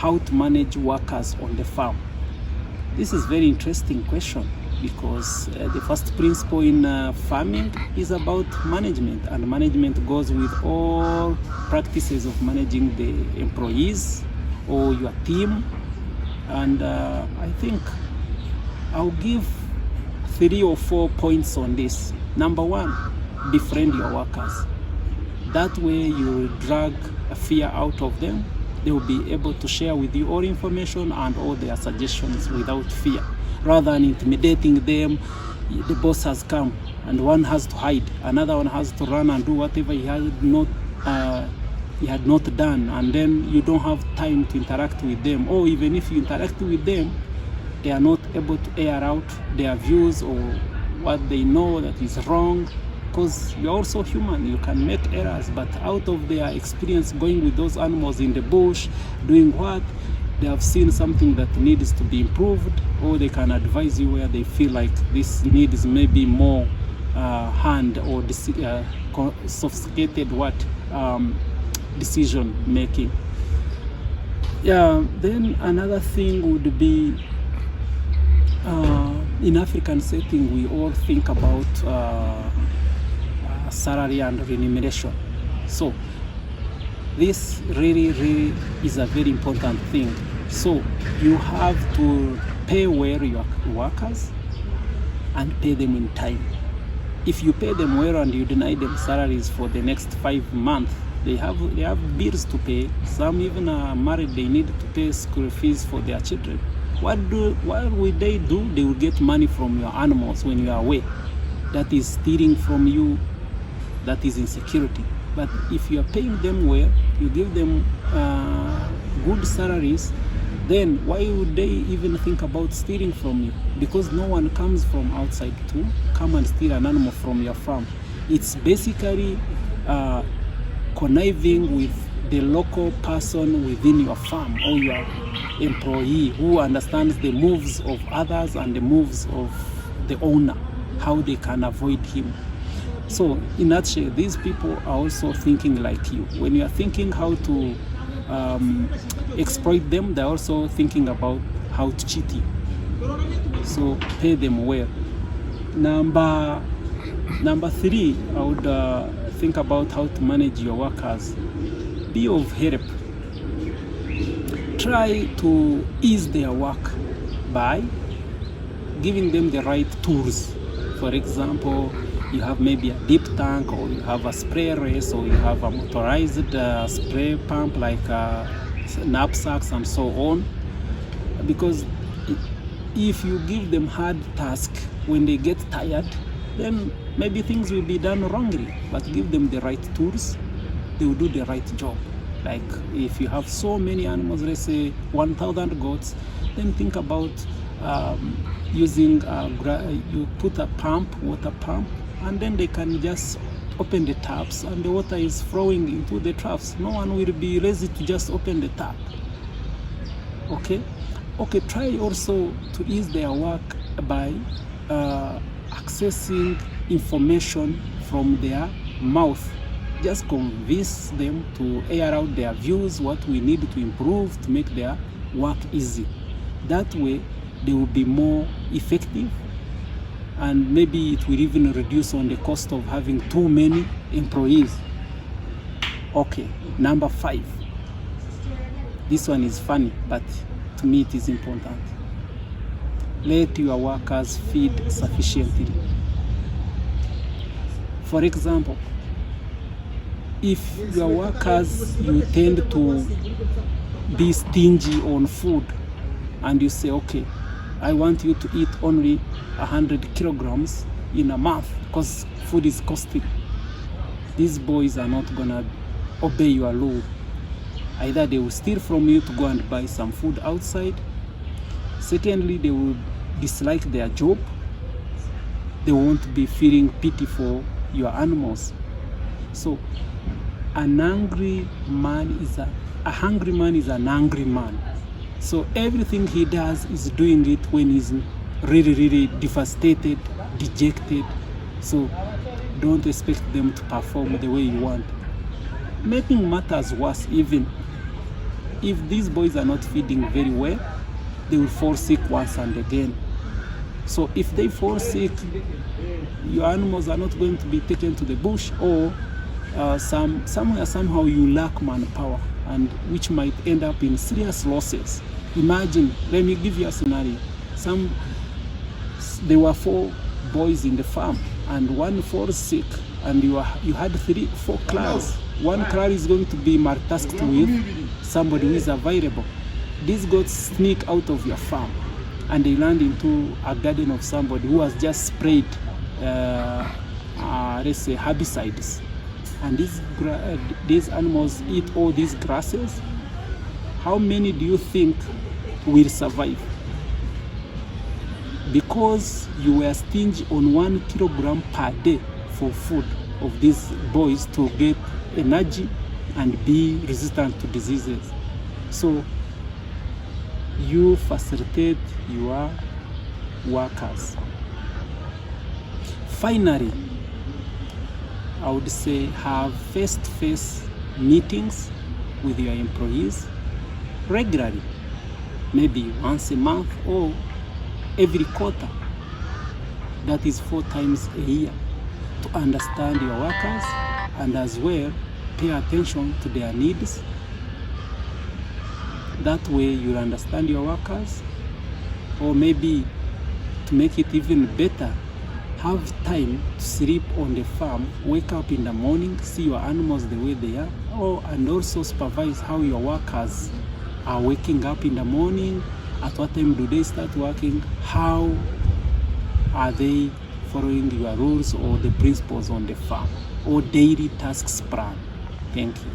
how to manage workers on the farm. This is very interesting question because the first principle in farming is about management, and management goes with all practices of managing the employees or your team. And I think I'll give 3 or 4 points on this. Number one, befriend your workers. That way you drag a fear out of them. They will be able to share with you all information and all their suggestions without fear. Rather than intimidating them, the boss has come and one has to hide, another one has to run and do whatever he had not done, and then you don't have time to interact with them. Or even if you interact with them, they are not able to air out their views or what they know that is wrong, because you're also human, you can make errors. But out of their experience going with those animals in the bush, doing what, they have seen something that needs to be improved, or they can advise you where they feel like this needs maybe more hand or sophisticated decision making. Yeah, then another thing would be in African setting, we all think about salary and remuneration. So this really is a very important thing. So you have to pay well your workers and pay them in time. If you pay them well and you deny them salaries for the next 5 months, they have bills to pay. Some even are married, they need to pay school fees for their children. What will they do? They will get money from your animals when you are away. That is stealing from you. That is insecurity. But if you are paying them well, you give them good salaries, then why would they even think about stealing from you? Because no one comes from outside to come and steal an animal from your farm. It's basically conniving with the local person within your farm or your employee who understands the moves of others and the moves of the owner, how they can avoid him. So in a nutshell, these people are also thinking like you. When you are thinking how to exploit them, they're also thinking about how to cheat you. So pay them well. Number 3, I would think about how to manage your workers. Be of help. Try to ease their work by giving them the right tools. For example, you have maybe a deep tank, or you have a spray race, or you have a motorized spray pump like knapsacks and so on. Because if you give them hard tasks, when they get tired, then maybe things will be done wrongly. But give them the right tools, they will do the right job. Like if you have so many animals, let's say 1,000 goats, then think about using you put a water pump, and then they can just open the taps and the water is flowing into the troughs. No one will be lazy to just open the tap. Okay, try also to ease their work by accessing information from their mouth. Just convince them to air out their views, what we need to improve to make their work easy. That way they will be more effective, and maybe it will even reduce on the cost of having too many employees. Okay, number 5. This one is funny, but to me it is important. Let your workers feed sufficiently. For example, if your workers, you tend to be stingy on food, and you say, okay, I want you to eat only 100 kilograms in a month because food is costly. These boys are not gonna obey your law. Either they will steal from you to go and buy some food outside. Secondly, they will dislike their job. They won't be feeling pity for your animals. So a hungry man is an angry man. So everything he does is doing it when he's really devastated, dejected. So don't expect them to perform the way you want. Making matters worse, even if these boys are not feeding very well, they will fall sick once and again. So if they fall sick, your animals are not going to be taken to the bush, or somehow you lack manpower, and which might end up in serious losses. Imagine, let me give you a scenario. There were 4 boys in the farm, and one falls sick, and you had 4 clans. One clan is going to be multitasked with somebody who is available. These goats sneak out of your farm, and they land into a garden of somebody who has just sprayed, let's say, herbicides. And these animals eat all these grasses. How many do you think will survive? Because you were stingy on 1 kilogram per day for food of these boys to get energy and be resistant to diseases. So you facilitate your workers. Finally, I would say have face-to-face meetings with your employees regularly, maybe once a month or every quarter. That is 4 times a year, to understand your workers and as well pay attention to their needs. That way you'll understand your workers, or maybe to make it even better, have time to sleep on the farm, wake up in the morning, see your animals the way they are, and also supervise how your workers are waking up in the morning, at what time do they start working, how are they following your rules or the principles on the farm, or daily tasks plan. Thank you.